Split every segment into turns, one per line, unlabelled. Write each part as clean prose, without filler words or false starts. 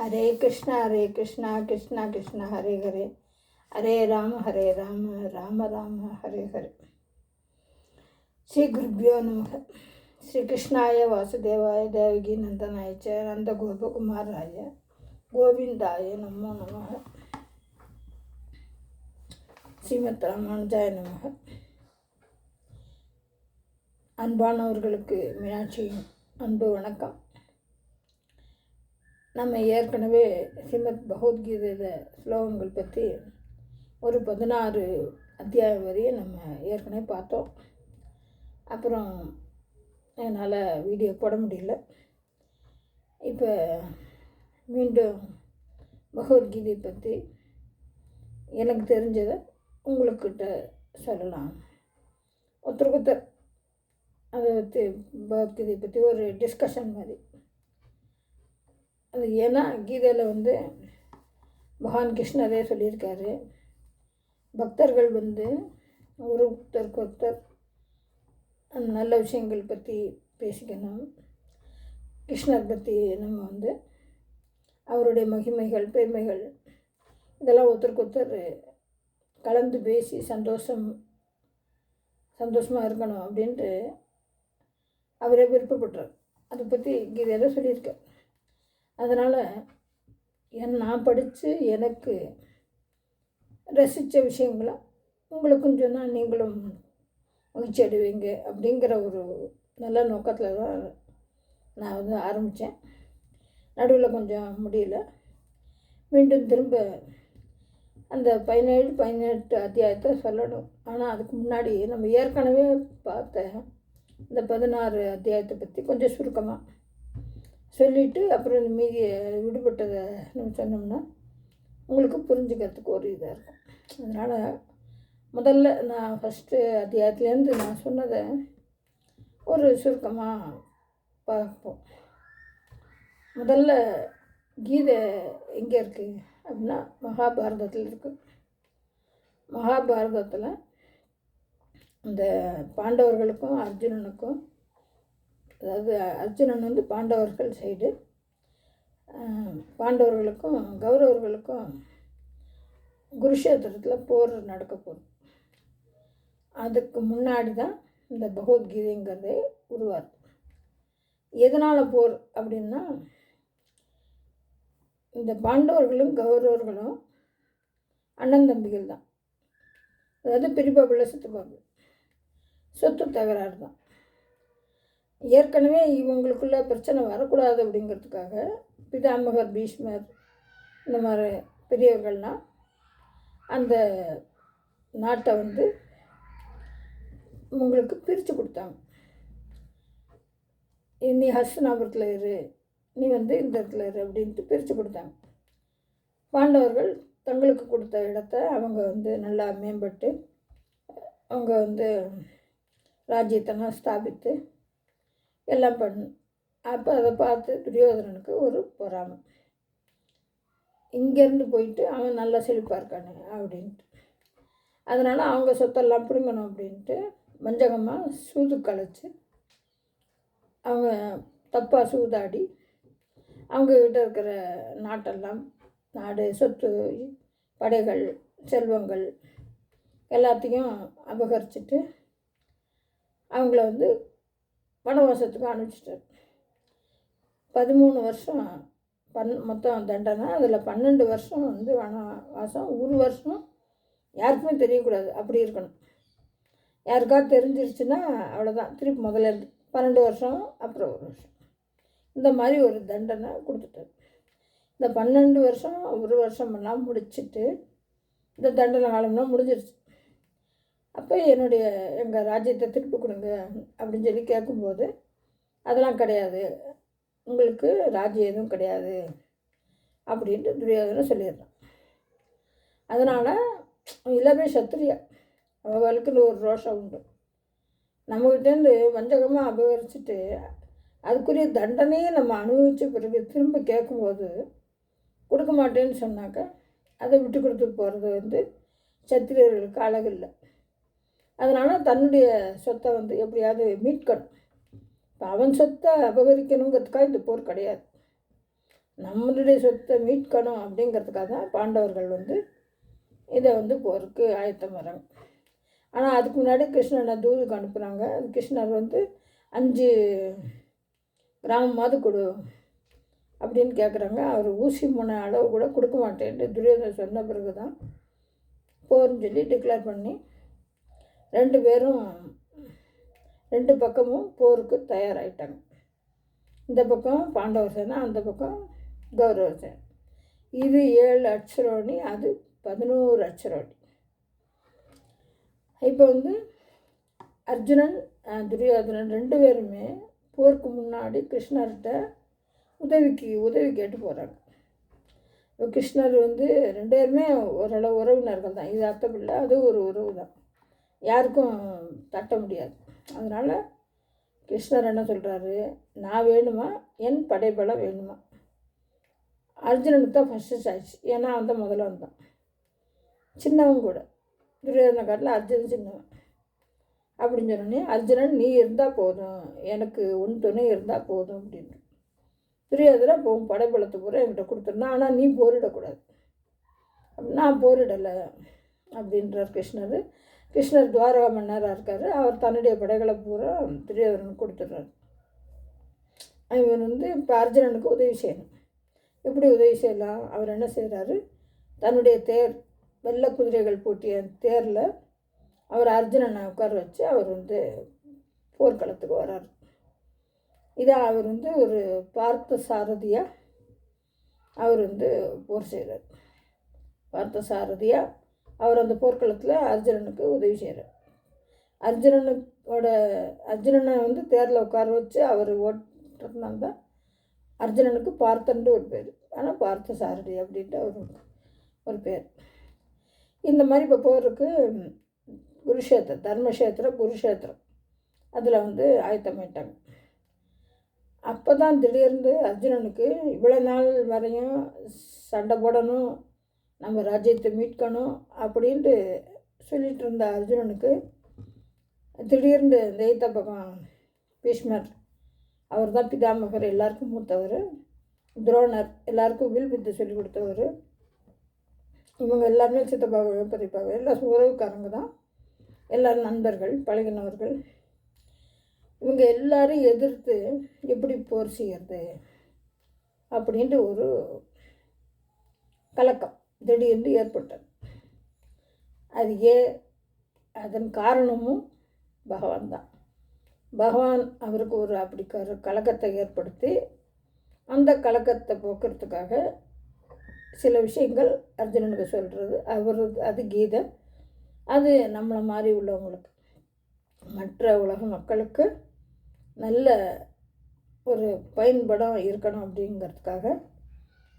ஹரே கிருஷ்ணா கிருஷ்ணா கிருஷ்ணா ஹரே ஹரே, ஹரே ராம ராம ராம ஹரே ஹரே. ஸ்ரீ குருப்யோ நமக. ஸ்ரீ கிருஷ்ணாய வாசுதேவாய தேவகி நந்தனாய ச நந்த கோபகுமாராய கோவிந்தாய நமோ நமக. ஸ்ரீமத் ராமானுஜாய நமக. அன்பானவர்களுக்கு மீனாட்சியின் அன்பு வணக்கம். நம்ம ஏற்கனவே ஸ்ரீமத் பகவத்கீதையில் ஸ்லோகங்கள் பற்றி ஒரு 16 அத்தியாயம் வரையும் நம்ம ஏற்கனவே பார்த்தோம். அப்புறம் என்னால் வீடியோ போட முடியல. இப்போ மீண்டும் பகவத்கீதை பற்றி எனக்கு தெரிஞ்சதை உங்களுக்கிட்ட சொல்லலாம். ஒருத்தர் அதை பற்றி பகவத்கீதை பற்றி ஒரு டிஸ்கஷன் மாதிரி. அது ஏன்னா கீதையில் பகவான் கிருஷ்ணரே சொல்லியிருக்காரு, பக்தர்கள் ஒருத்தருக்கு ஒருத்தர் நல்ல விஷயங்கள் பற்றி பேசிக்கணும். கிருஷ்ணர் பற்றி நம்ம அவருடைய மகிமைகள் பெருமைகள் இதெல்லாம் ஒருத்தருக்கு ஒருத்தர் கலந்து பேசி சந்தோஷமாக இருக்கணும் அப்படின்ட்டு அவரே விருப்பப்படுறார். அதை பற்றி கீதையில் சொல்லியிருக்கார். அதனால் நான் படித்து எனக்கு ரசித்த விஷயங்களை உங்களுக்கும் சொன்னால் நீங்களும் மகிழ்ச்சி அடைவீங்க அப்படிங்கிற ஒரு நல்ல நோக்கத்தில் தான் நான் ஆரம்பித்தேன். நடுவில் கொஞ்சம் முடியல. மீண்டும் திரும்ப அந்த 17-18 அத்தியாயத்தை சொல்லணும். ஆனால் அதுக்கு முன்னாடி நம்ம ஏற்கனவே பார்த்த இந்த 16 அத்தியாயத்தை பற்றி கொஞ்சம் சுருக்கமாக சொல்லிவிட்டு அப்புறம் இந்த மீதி விடுபட்டதை நம்ம சொன்னோம்னா உங்களுக்கு புரிஞ்சுக்கிறதுக்கு ஒரு இதாக இருக்கும். அதனால் முதல்ல நான் ஃபஸ்ட்டு அத்தியாயத்துலேருந்து நான் சொன்னதை ஒரு சுருக்கமாக பார்ப்போம். முதல்ல கீதை எங்கே இருக்குது அப்படின்னா மகாபாரதத்தில் இருக்குது. மகாபாரதத்தில் இந்த பாண்டவர்களுக்கும் அர்ஜுனனுக்கும், அதாவது அர்ஜுனன் பாண்டவர்கள் சைடு, பாண்டவர்களுக்கும் கௌரவர்களுக்கும் குருஷேத்திரத்தில் போர் நடக்க போகுது. அதுக்கு முன்னாடி தான் இந்த பகவத்கீதைங்கிறதே உருவாகுது. எதனால் போர் அப்படின்னா, இந்த பாண்டவர்களும் கௌரவர்களும் அண்ணன் தம்பிகள் தான். அதாவது பெரியப்பா பிள்ளை சித்தப்பா பிள்ளை, சொத்து தகராறு தான். ஏற்கனவே இவங்களுக்குள்ள பிரச்சனை வரக்கூடாது அப்படிங்கிறதுக்காக பிதாமகர் பீஷ்மர் இந்த மாதிரி பெரியவர்கள்லாம் அந்த நாட்டை உங்களுக்கு பிரித்து கொடுத்தாங்க. நீ ஹஸ்தினாபுரத்தில் இரு, நீ இந்த இடத்துல இரு அப்படின்ட்டு பிரித்து கொடுத்தாங்க. பாண்டவர்கள் தங்களுக்கு கொடுத்த இடத்த அவங்க நல்லா மேம்பட்டு அவங்க ராஜ்யத்தெல்லாம் ஸ்தாபித்து எல்லாம் பண்ணணும். அப்போ அதை பார்த்து துரியோதனனுக்கு ஒரு பொறாமை. இங்கேருந்து போயிட்டு அவன் நல்லா செழிப்பாக இருக்கானு அப்படின்ட்டு, அதனால் அவங்க சொத்தெல்லாம் பிடுங்கணும் அப்படின்ட்டு வஞ்சகமாக சூது கலைச்சி அவங்க தப்பாக சூதாடி அவங்கக்கிட்ட இருக்கிற நாடு சொத்து படைகள் செல்வங்கள் எல்லாத்தையும் அபகரிச்சுட்டு அவங்கள வனவாசத்துக்கு அனுப்பிச்சிட்டார். 13 வருஷம் மொத்தம் தண்டனை. அதில் 12 வருஷம் வனவாசம். ஒரு வருஷம் யாருக்குமே தெரியக்கூடாது, அப்படி இருக்கணும். யாருக்காவது தெரிஞ்சிருச்சுன்னா அவ்வளோதான், திருப்பி முதல்ல இருந்து 12 வருஷம் அப்புறம் 1 வருஷம், இந்த மாதிரி ஒரு தண்டனை கொடுத்துட்டார். இந்த 12 வருஷம் 1 வருஷமெல்லாம் முடிச்சுட்டு இந்த தண்டனை காலம்லாம் முடிஞ்சிருச்சு. அப்போ எங்கள் ராஜ்யத்தை திருப்பி கொடுங்க அப்படின்னு சொல்லி கேட்கும்போது, அதெல்லாம் கிடையாது, உங்களுக்கு ராஜ்யம் எதுவும் கிடையாது அப்படின்ட்டு துரியோதனை சொல்லிடுறான். அதனால் எல்லாமே சத்திரியா, அவர்களுக்குன்னு ஒரு ரோஷம் உண்டு. நம்மகிட்டேருந்து வஞ்சகமாக அபகரிச்சுட்டு அதுக்குரிய தண்டனையே நம்ம அனுபவித்த பிறகு திரும்ப கேட்கும்போது கொடுக்க மாட்டேன்னு சொன்னாக்க அதை விட்டு கொடுத்து போகிறது சத்திரியர்களுக்கு அழகில்லை. அதனால் தன்னுடைய சொத்தை எப்படியாவது மீட்கணும். இப்போ அவன் சொத்தை அபகரிக்கணுங்கிறதுக்காக இந்த போர் கிடையாது. நம்மளுடைய சொத்தை மீட்கணும் அப்படிங்கிறதுக்காக தான் பாண்டவர்கள் வந்து இதை வந்து போருக்கு ஆயத்தம் வராங்க. ஆனால் அதுக்கு முன்னாடி கிருஷ்ணனை தூதுக்கு அனுப்புகிறாங்க. அது கிருஷ்ணர் வந்து 5 கிராமமாவது கொடு அப்படின்னு கேட்குறாங்க. அவர் ஊசி முனை அளவு கூட கொடுக்க மாட்டேன்ட்டு துரியோதனை சொன்ன பிறகு தான் போர்னு சொல்லி டிக்ளேர் பண்ணி 2 பேரும் 2 பக்கமும் போருக்கு தயாராகிட்டாங்க. இந்த பக்கம் பாண்டவ சேனை, அந்த பக்கம் கௌரவ சேனை. இது 7 அட்சரோணி, அது 11 அட்சரோணி. இப்போ வந்து அர்ஜுனன் துரியோதனன் 2 பேருமே போருக்கு முன்னாடி கிருஷ்ணர்கிட்ட உதவி கேட்டு போகிறாங்க. இப்போ கிருஷ்ணர் வந்து 2 பேருமே ஓரளவு உறவினர்கள் தான். இது அத்தை பிள்ளை, அது ஒரு உறவு தான், யாருக்கும் தட்ட முடியாது. அதனால் கிருஷ்ணர் என்ன சொல்கிறாரு, நான் வேணுமா, என் படைபலம் வேணுமா. அர்ஜுனனுக்கு தான் ஃபஸ்ட்டு சாய்ஸ், ஏன்னா அவன் தான் முதல்ல வந்தான், சின்னவன் கூட. துரியோதன காட்டில் அர்ஜுனன் சின்னவன். அப்படின்னு சொன்னோடனே அர்ஜுனன் நீ இருந்தால் போதும், எனக்கு உன் துணை இருந்தால் போதும் அப்படின்னு. துரியோதனை போகும் படைபலத்தை பூரா என்கிட்ட கொடுத்துருந்தான், ஆனால் நீ போரிடக்கூடாது. நான் போரிடலை அப்படின்றார் கிருஷ்ணர். கிருஷ்ணர் துவாரகா மன்னராக இருக்கார். அவர் தன்னுடைய படைகளை பூரா துரியோதனனுக்கு கொடுத்துட்றாரு. இவன் வந்து இப்போ அர்ஜுனனுக்கு உதவி செய்யணும். எப்படி உதவி செய்யலாம்? அவர் என்ன செய்கிறாரு, தன்னுடைய தேர், வெள்ளை குதிரைகள் பூட்டிய தேரில் அவர் அர்ஜுனனை உட்கார வச்சு அவர் வந்து போர்க்களத்துக்கு வர்றார். இதான் அவர் வந்து ஒரு பார்த்த சாரதியாக அவர் வந்து போர் செய்கிறார். பார்த்த சாரதியாக அவர் அந்த போர்க்களத்தில் அர்ஜுனனுக்கு உதவி செய்கிறார். அர்ஜுனனை வந்து தேரில் உட்கார வச்சு அவர் ஓட்டுறதுனால தான் அர்ஜுனனுக்கு பார்த்தன்ட்டு ஒரு பேர். ஆனால் பார்த்த சாரதி அப்படின்ட்டு அவருக்கு ஒரு பேர். இந்த மாதிரி இப்போ போருக்கு குருஷேத்திரம், தர்மக்ஷேத்திரம், குருஷேத்திரம் அதில் வந்து ஆயத்தமாயிட்டாங்க. அப்போ தான் திடீர்னு அர்ஜுனனுக்கு இவ்வளோ நாள் வரையும் சண்டை போடணும், நம்ம ராஜ்யத்தை மீட்கணும் அப்படின்ட்டு சொல்லிகிட்டு இருந்த அர்ஜுனனுக்கு திடீர்னு இந்த எய்த்த பக்கம் பீஷ்மர், அவர் தான் பிதாமகர், எல்லாருக்கும் மூத்தவர். துரோணர், எல்லாருக்கும் வில் வித்தை சொல்லி கொடுத்தவர். இவங்க எல்லாருமே சித்தப்பாக பெரியப்பாக எல்லாம் உறவுக்காரங்க தான், எல்லோரும் நண்பர்கள், பழகினவர்கள். இவங்க எல்லாரும் எதிர்த்து எப்படி போர் செய்கிறது அப்படின்ட்டு ஒரு கலக்கம் திடீர்னு ஏற்பட்டது. அது அதன் காரணமும் பகவான் தான். பகவான் அவருக்கு ஒரு அப்படி கலக்கத்தை ஏற்படுத்தி அந்த கலக்கத்தை போக்குறதுக்காக சில விஷயங்கள் அர்ஜுனனுக்கு சொல்கிறது. அது கீதை. அது நம்மளை மாதிரி உள்ளவங்களுக்கு, மற்ற உலக மக்களுக்கு நல்ல ஒரு பயன்படம் இருக்கணும் அப்படிங்கிறதுக்காக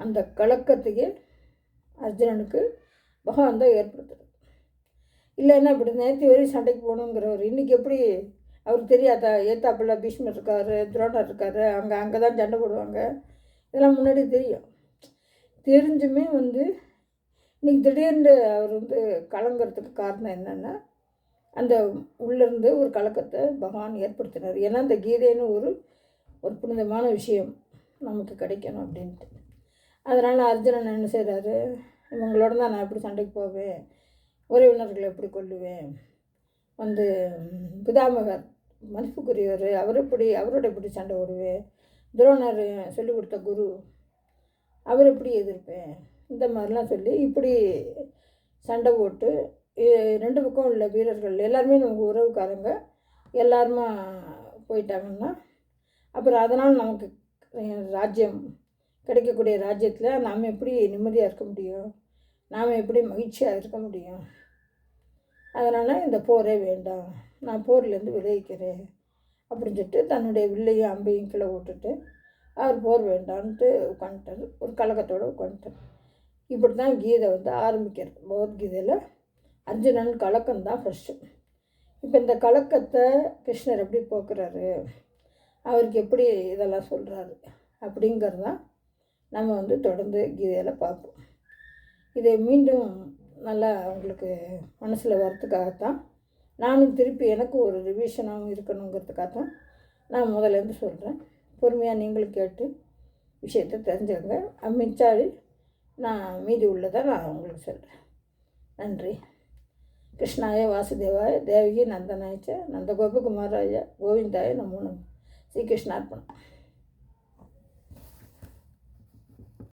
அந்த கலக்கத்தையே அர்ஜுனனுக்கு பகவான் தான் ஏற்படுத்துறது. இல்லைன்னா இப்படி நேற்று வரையும் சண்டைக்கு போகணுங்கிறவர் இன்றைக்கி எப்படி அவருக்கு தெரியாதா? ஏத்தாப்பில் பீஷ்மர் இருக்கார், துரோணர் இருக்கார், அங்கே தான் சண்டை போடுவாங்க, இதெல்லாம் முன்னாடி தெரியும். தெரிஞ்சுமே வந்து இன்றைக்கி திடீர்னு அவர் வந்து கலங்கிறதுக்கு காரணம் என்னென்னா, அந்த உள்ளேருந்து ஒரு கலக்கத்தை பகவான் ஏற்படுத்தினார். ஏன்னா அந்த கீதைன்னு ஒரு புனிதமான விஷயம் நமக்கு கிடைக்கணும் அப்படின்ட்டு. அதனால் அர்ஜுனன் என்ன செய்கிறாரு, இவங்களோட தான் நான் எப்படி சண்டைக்கு போவேன், உறவினர்களை எப்படி கொல்லுவேன், வந்து பிதாமகர் மதிப்புக்குரியவர், அவரோட எப்படி சண்டை ஓடுவேன், துரோணர் சொல்லிக் கொடுத்த குரு, அவர் எப்படி எதிர்ப்பேன், இந்த மாதிரிலாம் சொல்லி இப்படி சண்டை போட்டு 2 பக்கம் உள்ள வீரர்கள் எல்லாருமே நமக்கு உறவுக்காரங்க எல்லாருமா போயிட்டாங்கன்னா அப்புறம் அதனால் நமக்கு ராஜ்யம் கிடைக்கக்கூடிய ராஜ்யத்தில் நாம் எப்படி நிம்மதியாக இருக்க முடியும், நாம் எப்படி மகிழ்ச்சியாக இருக்க முடியும். அதனால் இந்த போரே வேண்டாம், நான் போர்லேருந்து விலகிக்கிறேன் அப்படின்னு சொல்லிட்டு தன்னுடைய வில்லையும் அம்பையும் கீழே விட்டுட்டு அவர் போர் வேண்டான்ட்டு உட்காந்துட்டார். ஒரு கலக்கத்தோடு உட்காந்துட்டார். இப்படி தான் கீதை வந்து ஆரம்பிக்கிறது. பகவத்கீதையில் அர்ஜுனன் கலக்கம் தான் ஃபஸ்ட்டு. இப்போ இந்த கலக்கத்தை கிருஷ்ணர் எப்படி போக்குறாரு, அவருக்கு எப்படி இதெல்லாம் சொல்கிறாரு அப்படிங்கிறது தான் நம்ம வந்து தொடர்ந்து கீதையில் பார்ப்போம். இதை மீண்டும் நல்லா அவங்களுக்கு மனசில் வரத்துக்காகத்தான் நானும் திருப்பி எனக்கு ஒரு ரிவிஷனாகவும் இருக்கணுங்கிறதுக்காகத்தான் நான் முதலேருந்து சொல்கிறேன். பொறுமையாக நீங்களும் கேட்டு விஷயத்தை தெரிஞ்சுக்கங்க. மிச்சாடி நான் மீதி உள்ளதை நான் உங்களுக்கு சொல்கிறேன். நன்றி. கிருஷ்ணாய வாசுதேவாய தேவகி நந்தனாயச்ச நந்தகோபகுமாராய கோவிந்தாய நமோ நம. ஸ்ரீகிருஷ்ணார்ப்பணம்.